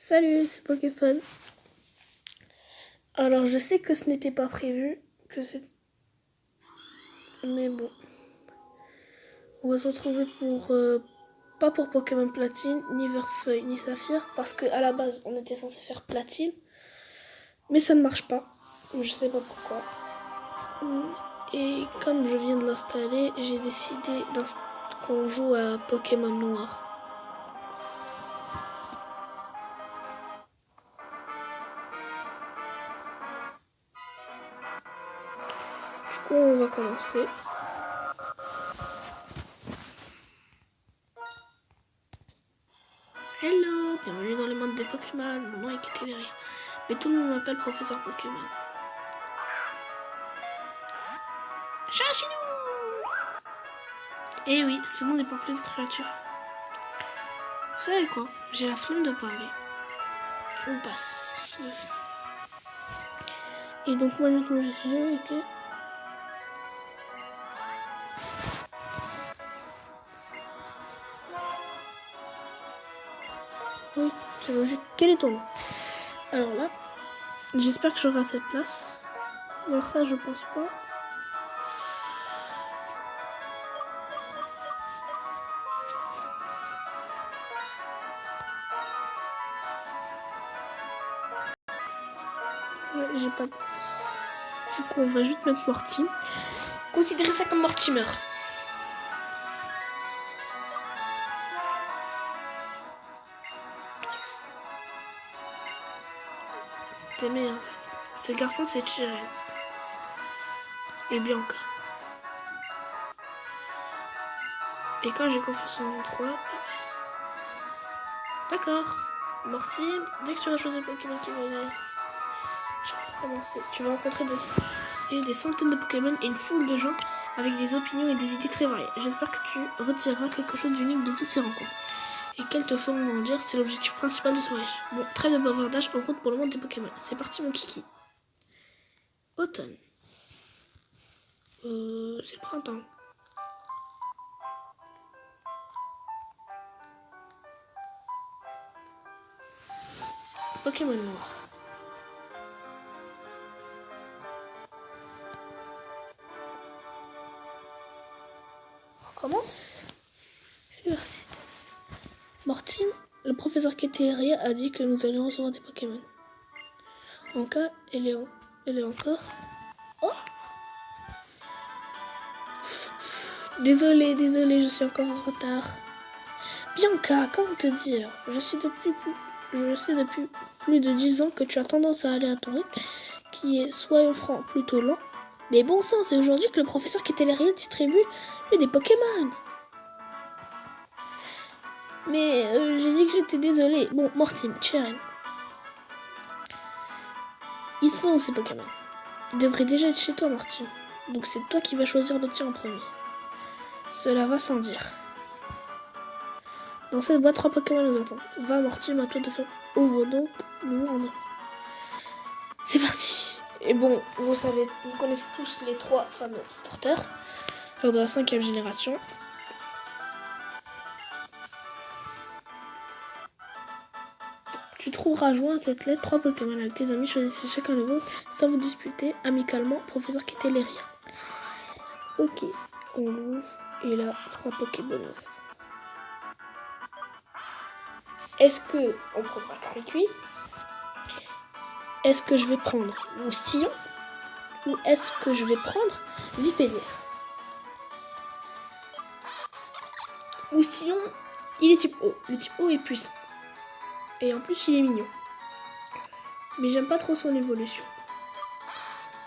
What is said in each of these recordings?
Salut, c'est Poképhone. Alors, je sais que ce n'était pas prévu, mais bon. On va se retrouver pour... pas pour Pokémon Platine, ni Verfeuille, ni Saphir, parce qu'à la base, on était censé faire Platine. Mais ça ne marche pas. Je sais pas pourquoi. Et comme je viens de l'installer, j'ai décidé qu'on joue à Pokémon Noir. Du coup, on va commencer. Hello, bienvenue dans le monde des Pokémon. Mon nom est Keteleri, mais tout le monde m'appelle Professeur Pokémon. Chachidou! Eh oui, ce monde est peuplé de créatures. Vous savez quoi? J'ai la flemme de parler. On passe. Et donc moi maintenant je suis là et que... Oui, c'est logique. Quel est ton nom? Alors là, j'espère que j'aurai cette place. Mais ça, je pense pas. Ouais, j'ai pas de place. Du coup, on va juste mettre Morty. Considérez ça comme Mortimer. Yes. Tes meilleurs amis. Ce garçon, c'est Chirel. Et Bianca. Et quand j'ai confiance en vous trois... D'accord. Morty, dès que tu auras choisi le Pokémon qui va aller... Je vais commencer. Tu vas rencontrer des centaines de Pokémon et une foule de gens avec des opinions et des idées très variées. J'espère que tu retireras quelque chose d'unique de toutes ces rencontres et qu'elles te feront grandir. C'est l'objectif principal de ce voyage. Bon, trêve de bavardage, en route pour le monde des Pokémon. C'est parti mon kiki. Automne. C'est le printemps. Pokémon noir. On commence. C'est parti. Morty, le professeur Keteria a dit que nous allions recevoir des Pokémon. En cas, elle est encore... Oh! Désolée, je suis encore en retard. Bianca, comment te dire? Je sais depuis plus de 10 ans que tu as tendance à aller à ton rythme, qui est, soyons francs, plutôt lent. Mais bon sang, c'est aujourd'hui que le professeur Keteria distribue des Pokémon. Mais j'ai dit que j'étais désolée. Bon, Morty, Cheren. Ils sont où ces Pokémon? Ils devraient déjà être chez toi, Morty. Donc c'est toi qui vas choisir le tien en premier. Cela va sans dire. Dans cette boîte, 3 Pokémon nous attendent. Va, Morty, à toi de faire. Ouvre donc le monde. C'est parti. Et bon, vous connaissez tous les 3 fameux starters lors de la 5e génération. Tu trouveras joint à cette lettre 3 Pokémon avec tes amis. Choisissez chacun de vous sans vous disputer amicalement. Professeur Keteria. Ok, on l'ouvre et là 3 Pokémon nous attendent. Est-ce que on prend pas cuit? Est-ce que je vais prendre Moustillon ou est-ce que je vais prendre Vipellière? Moustillon, il est type O. Le type O est puissant. Et en plus, il est mignon. Mais j'aime pas trop son évolution.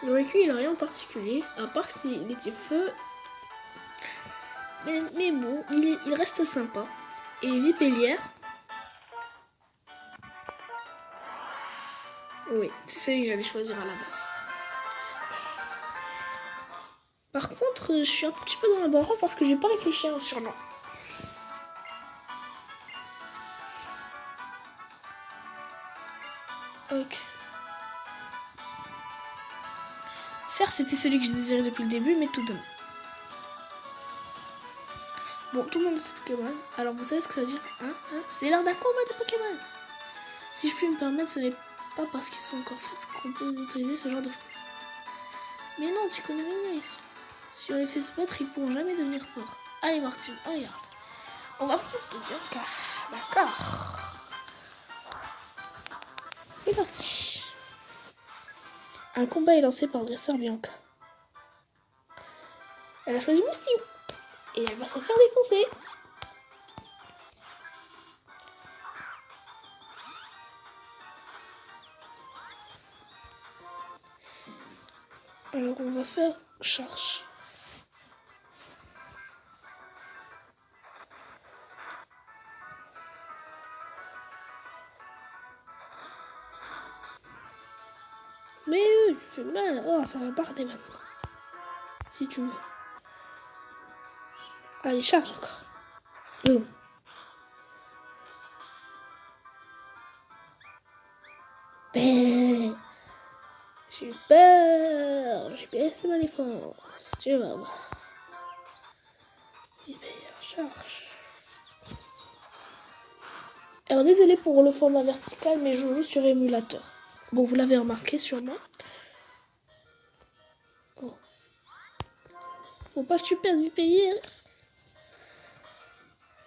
Le Raikou, il a rien en particulier, à part que s'il est type feu. Mais bon, il reste sympa. Et Vipellière. Oui, c'est celui que j'allais choisir à la base. Par contre, je suis un petit peu dans l'embarras parce que j'ai pas réfléchi à un surnom. Ok. Certes, c'était celui que je désirais depuis le début, mais tout de même. Bon, tout le monde a ses Pokémon. Alors, vous savez ce que ça veut dire, hein? C'est l'heure d'un combat de Pokémon. Si je puis me permettre, ce n'est pas parce qu'ils sont encore faibles qu'on peut utiliser ce genre de forme. Mais non, tu connais rien, ils sont... Si on les fait se battre, ils pourront jamais devenir forts. Allez Martine, regarde. On va foutre Bianca. D'accord. C'est parti. Un combat est lancé par le dresseur Bianca. Elle a choisi Moustilou. Et elle va se faire défoncer. Alors on va faire charge. Mais tu fais mal. Oh, ça va partir maintenant. Si tu veux. Allez, charge encore. Boum. J'ai eu peur. J'ai baissé ma défense. Tu vas voir. Meilleure charge. Alors désolé pour le format vertical, mais je joue sur émulateur. Bon, vous l'avez remarqué sûrement. Oh. Faut pas que tu perdes du pays.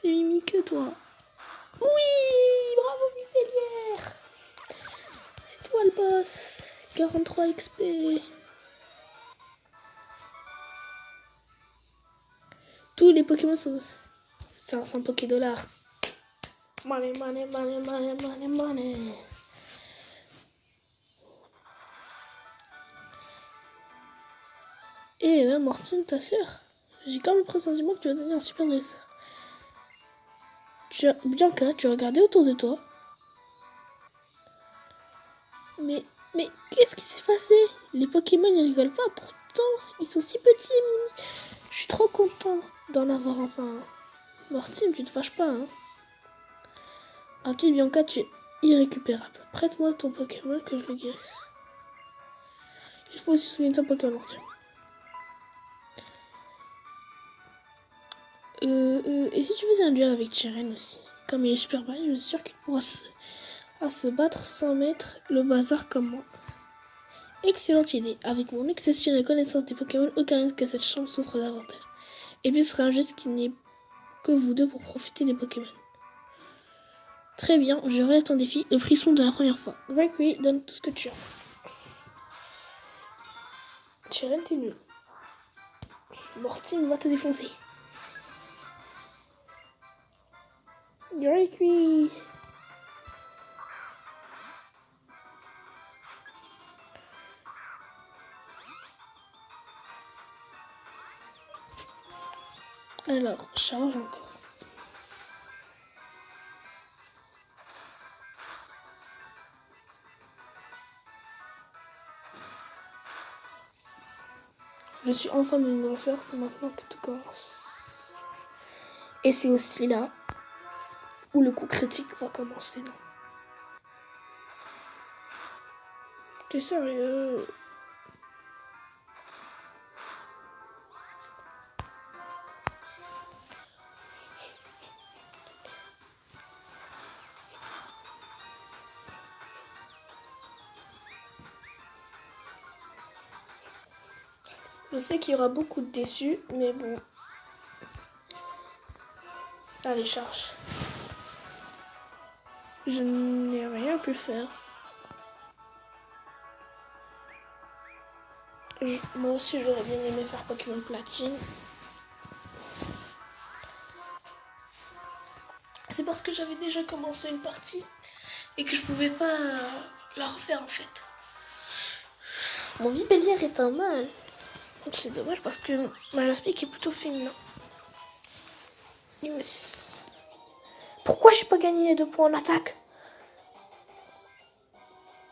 C'est Mimi que toi. Oui, bravo Vipellière. C'est toi le boss. 43 XP. Tous les Pokémon sont 500 Pokédollars. Money, money, money, money, money, money. Et même Martine, ta sœur. J'ai quand même le pressentiment que tu vas devenir un super dresseur. Bianca, tu as regardé autour de toi. Mais qu'est-ce qui s'est passé? Les Pokémon, ils rigolent pas. Pourtant, ils sont si petits, Mimi. Je suis trop content d'en avoir enfin. Martine, tu te fâches pas, hein? Ah, petite Bianca, tu es irrécupérable. Prête-moi ton Pokémon que je le guérisse. Il faut aussi soigner ton Pokémon, Martine. Et si tu faisais un duel avec Tyren aussi? Comme il est super balèze, je suis sûre qu'il pourra se battre sans mettre le bazar comme moi. Excellente idée. Avec mon exceptionnelle connaissance des Pokémon, aucun risque que cette chambre souffre davantage. Et puis ce sera un geste qui n'est que vous deux pour profiter des Pokémon. Très bien, je relève ton défi, le frisson de la première fois. Gregory, donne tout ce que tu as. Tyren, t'es nul. Mortine va te défoncer. Gregory. Alors, charge encore. Je suis enfin dans une recherche, c'est maintenant que tout commence. Et c'est aussi là où le coup critique va commencer. Non. T'es sérieux? Je sais qu'il y aura beaucoup de déçus, mais bon. Allez, charge. Je n'ai rien pu faire. Moi aussi, j'aurais bien aimé faire Pokémon Platine. C'est parce que j'avais déjà commencé une partie et que je pouvais pas la refaire en fait. Mon Vipellière est un mâle. C'est dommage parce que ma Jaspic est plutôt féminin. Niveau 6. Pourquoi j'ai pas gagné les 2 points en attaque?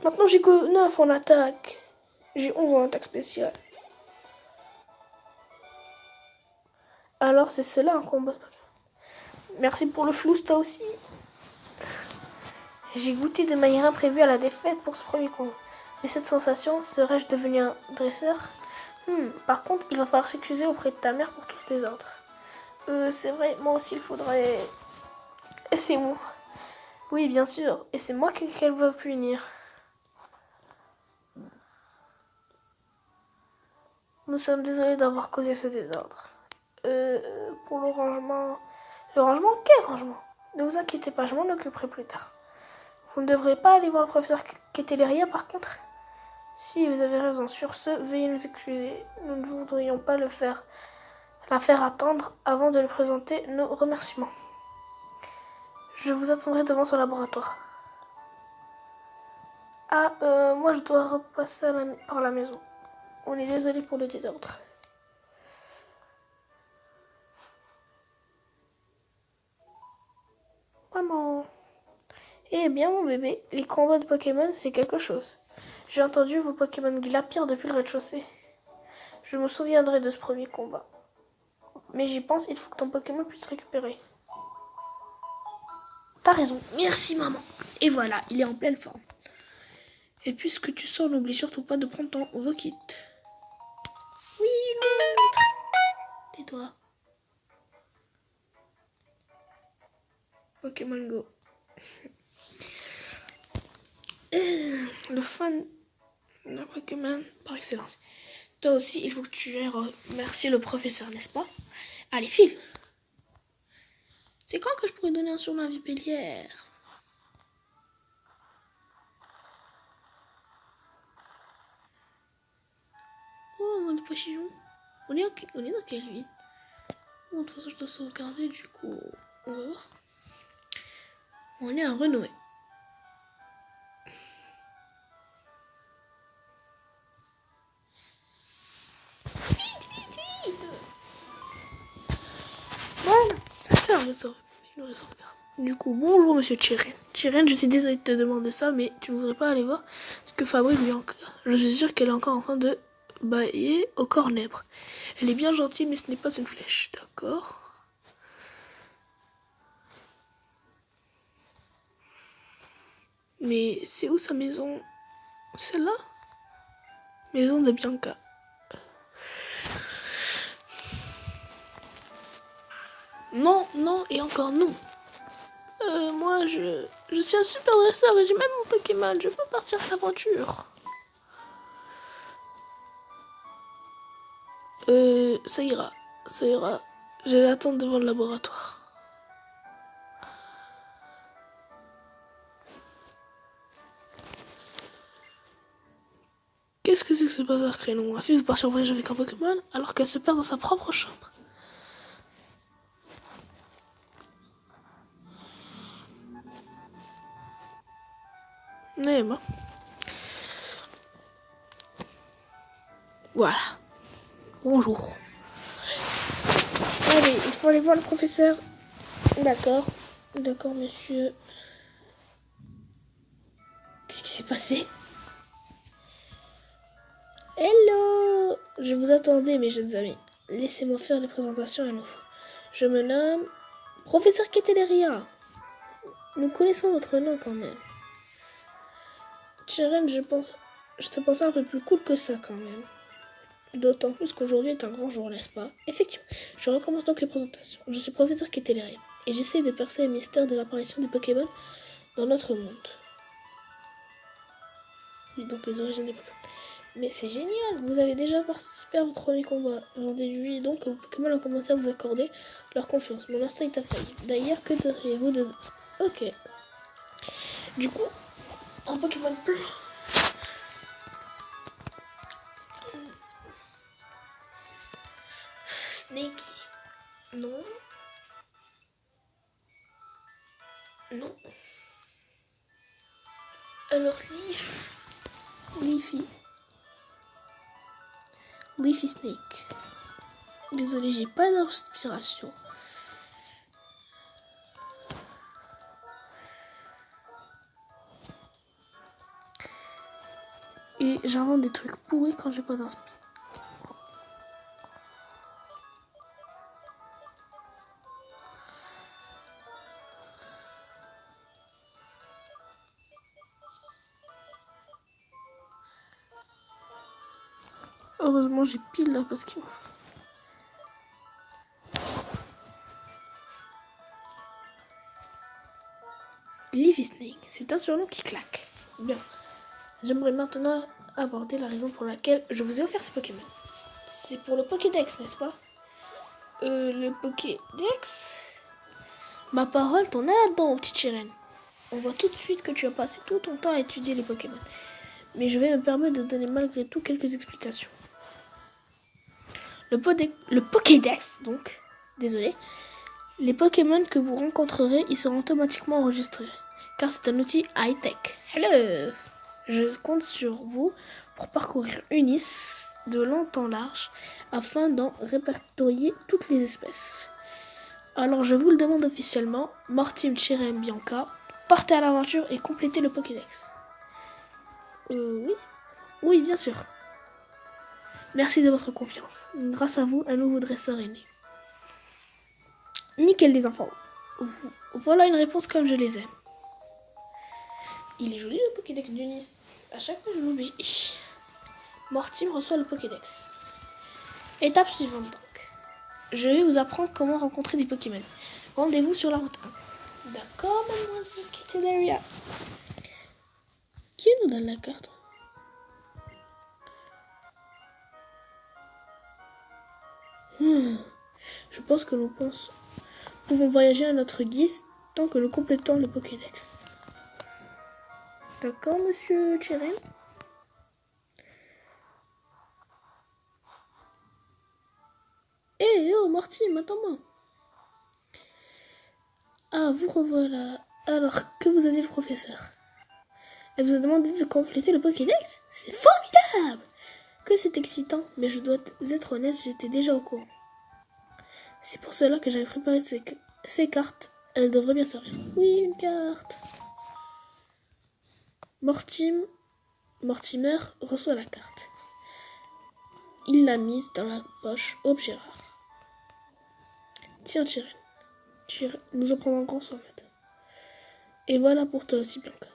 Maintenant j'ai que 9 en attaque. J'ai 11 en attaque spéciale. Alors c'est cela un combat. Merci pour le flou, toi aussi. J'ai goûté de manière imprévue à la défaite pour ce premier combat. Mais cette sensation, serais-je devenu un dresseur? Par contre, il va falloir s'excuser auprès de ta mère pour tous les autres. C'est vrai, moi aussi il faudrait... C'est moi. Oui, bien sûr. Et c'est moi qu'elle va punir. Nous sommes désolés d'avoir causé ce désordre. Pour le rangement... Le rangement? Quel rangement? Ne vous inquiétez pas, je m'en occuperai plus tard. Vous ne devrez pas aller voir le professeur Ketteleria par contre. Si vous avez raison, sur ce, veuillez nous excuser. Nous ne voudrions pas la faire attendre avant de lui présenter nos remerciements. Je vous attendrai devant son laboratoire. Ah, moi je dois repasser par la maison. On est désolé pour le désordre. Maman. Eh bien mon bébé, les combats de Pokémon c'est quelque chose. J'ai entendu vos Pokémon glapir depuis le rez-de-chaussée. Je me souviendrai de ce premier combat. Mais j'y pense, il faut que ton Pokémon puisse récupérer. T'as raison, merci maman. Et voilà, il est en pleine forme. Et puisque tu sors, n'oublie surtout pas de prendre ton Vokit. Oui, une montre. Tais-toi. Pokémon Go. Le fan de Pokémon par excellence. Toi aussi, il faut que tu ailles remercier le professeur, n'est-ce pas? Allez, file. C'est quand que je pourrais donner un surnom à Vipellière? Oh, mon pochillon. On est dans quelle ville? Bon, de toute façon, je dois sauvegarder, du coup, on va voir. On est à Renoé. Vite. Voilà, ça sert de sauvegarde. Du coup, bonjour monsieur Chiren. Chiren, je suis désolée de te demander ça, mais tu ne voudrais pas aller voir ce que Fabrice lui encore. Je suis sûre qu'elle est encore en train de bailler au cornèbre. Elle est bien gentille, mais ce n'est pas une flèche, d'accord? Mais c'est où sa maison? Celle-là? Maison de Bianca. Non, et encore non. Moi, je suis un super dresseur et j'ai même mon Pokémon. Je peux partir à l'aventure. Ça ira. Je vais attendre devant le laboratoire. Qu'est-ce que c'est que ce bazar, Crénon? Ma fille veut partir en voyage avec un Pokémon alors qu'elle se perd dans sa propre chambre. Bah. Voilà. Bonjour. Allez, il faut aller voir le professeur. D'accord, monsieur. Qu'est-ce qui s'est passé? Hello! Je vous attendais, mes jeunes amis. Laissez-moi faire les présentations à nouveau. Je me nomme Professeur Ketteleria. Nous connaissons votre nom quand même. Chiren, je te pensais un peu plus cool que ça quand même. D'autant plus qu'aujourd'hui est un grand jour, n'est-ce pas? Effectivement, je recommence donc les présentations. Je suis Professeur Ketteleria et j'essaie de percer le mystère de l'apparition des Pokémon dans notre monde. Oui, donc les origines des Pokémon. Mais c'est génial, vous avez déjà participé à votre premier combat. J'en déduis donc que vos Pokémon ont commencé à vous accorder leur confiance. Mon instinct est failli. D'ailleurs, que diriez-vous de... Ok. Du coup, un Pokémon bleu. Snake. Non. Alors, Leafy Snake. Désolé, j'ai pas d'inspiration. Et j'invente des trucs pourris quand j'ai pas d'inspiration. Heureusement, j'ai pile là parce qu'il me faut. Livisning, c'est un surnom qui claque. Bien. J'aimerais maintenant aborder la raison pour laquelle je vous ai offert ce Pokémon. C'est pour le Pokédex, n'est-ce pas? Le Pokédex? Ma parole, t'en as là-dedans, petit Chiren. On voit tout de suite que tu as passé tout ton temps à étudier les Pokémon. Mais je vais me permettre de donner malgré tout quelques explications. Le Pokédex, donc, désolé, les Pokémon que vous rencontrerez, ils seront automatiquement enregistrés, car c'est un outil high-tech. Hello! Je compte sur vous pour parcourir Unis de long en large, afin d'en répertorier toutes les espèces. Alors je vous le demande officiellement, Mortim, Chiren, Bianca, partez à l'aventure et complétez le Pokédex. Oui. Oui, bien sûr. Merci de votre confiance. Grâce à vous, un nouveau dresseur est né. Nickel les enfants. Voilà une réponse comme je les aime. Il est joli le Pokédex d'Unis. À chaque fois je l'oublie. Mortim reçoit le Pokédex. Étape suivante donc. Je vais vous apprendre comment rencontrer des Pokémon. Rendez-vous sur la route 1. D'accord, mademoiselle Kittilaria. Qui nous donne la carte? Je pense que nous pouvons voyager à notre guise tant que nous complétons le Pokédex. D'accord, monsieur Chiren? Oh, Mortim, attends-moi. Ah, vous revoilà. Alors, que vous a dit le professeur? Elle vous a demandé de compléter le Pokédex? C'est formidable! Que c'est excitant, mais je dois être honnête, j'étais déjà au courant. C'est pour cela que j'avais préparé ces cartes. Elles devraient bien servir. Oui, une carte. Mortimer reçoit la carte. Il l'a mise dans la poche objet rare. Tiens, Chiren. Nous en prenons grand soin, madame. Et voilà pour toi aussi, Bianca.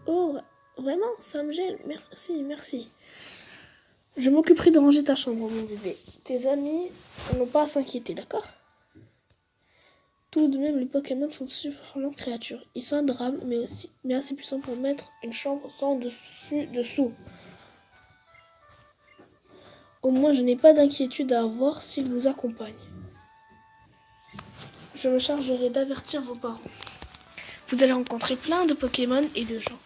Oh, vraiment, ça me gêne. Merci. Je m'occuperai de ranger ta chambre, mon bébé. Tes amis n'ont pas à s'inquiéter, d'accord? Tout de même, les Pokémon sont de surprenantes créatures. Ils sont adorables, mais assez puissants pour mettre une chambre sans dessous. Au moins, je n'ai pas d'inquiétude à avoir s'ils vous accompagnent. Je me chargerai d'avertir vos parents. Vous allez rencontrer plein de Pokémon et de gens.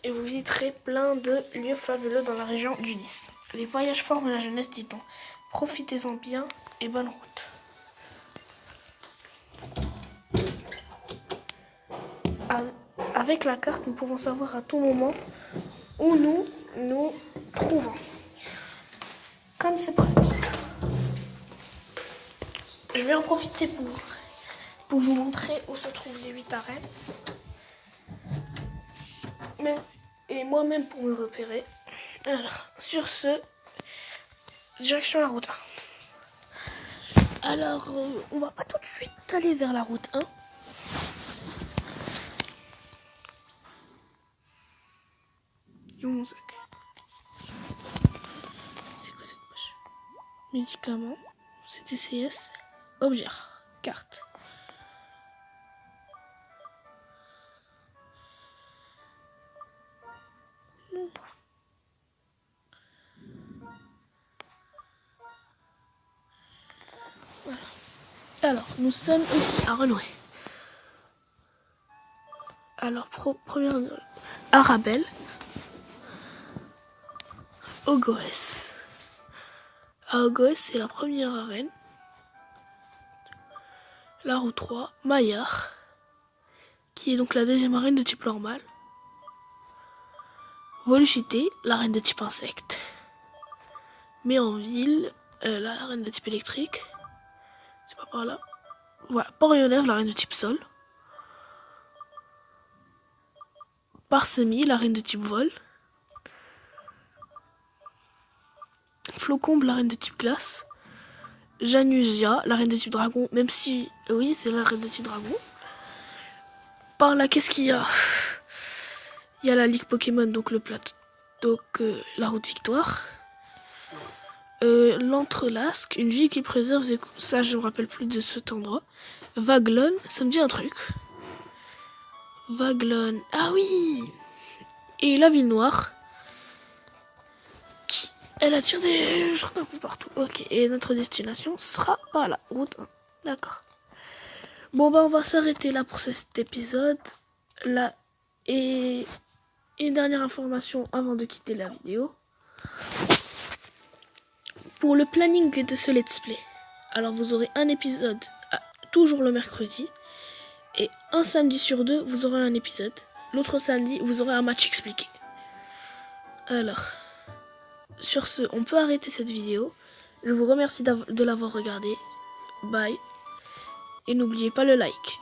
Et vous visiterez plein de lieux fabuleux dans la région d'Unis. Les voyages forment la jeunesse, dit-on. Profitez-en bien et bonne route. Avec la carte, nous pouvons savoir à tout moment où nous nous trouvons. Comme c'est pratique. Je vais en profiter pour vous montrer où se trouvent les 8 arènes. Et moi-même pour me repérer. Alors, sur ce, direction la route 1. Alors, on va pas tout de suite aller vers la route 1. Et mon sac. C'est quoi cette poche? Médicaments, CTCS, objet, carte. Voilà. Alors, nous sommes ici à Renoué. Alors, première Arabelle, Ogoès. À Ogoès, c'est la première arène. La route 3, Maillard, qui est donc la deuxième arène de type normal. Volucité, l'arène de type insecte. Mais en ville, l'arène de type électrique. C'est pas par là. Voilà, Port-Yonnève, l'arène de type sol. Parsemie, l'arène de type vol. Flocombe, l'arène de type glace. Janusia, l'arène de type dragon, même si, oui, c'est l'arène de type dragon. Par là, qu'est-ce qu'il y a? Il y a la Ligue Pokémon, donc le plateau, donc la route Victoire. L'Entrelasque, une ville qui préserve, ça je me rappelle plus de cet endroit. Vaglone, ça me dit un truc. Vaglone. Ah oui. Et la ville noire. Elle attire des gens un peu partout. Ok. Et notre destination sera par là. Route 1. D'accord. Bon bah on va s'arrêter là pour cet épisode. Là. Et une dernière information avant de quitter la vidéo. Pour le planning de ce let's play. Alors vous aurez un épisode toujours le mercredi. Et un samedi sur 2, vous aurez un épisode. L'autre samedi, vous aurez un match expliqué. Alors, sur ce, on peut arrêter cette vidéo. Je vous remercie de l'avoir regardé. Bye. Et n'oubliez pas le like.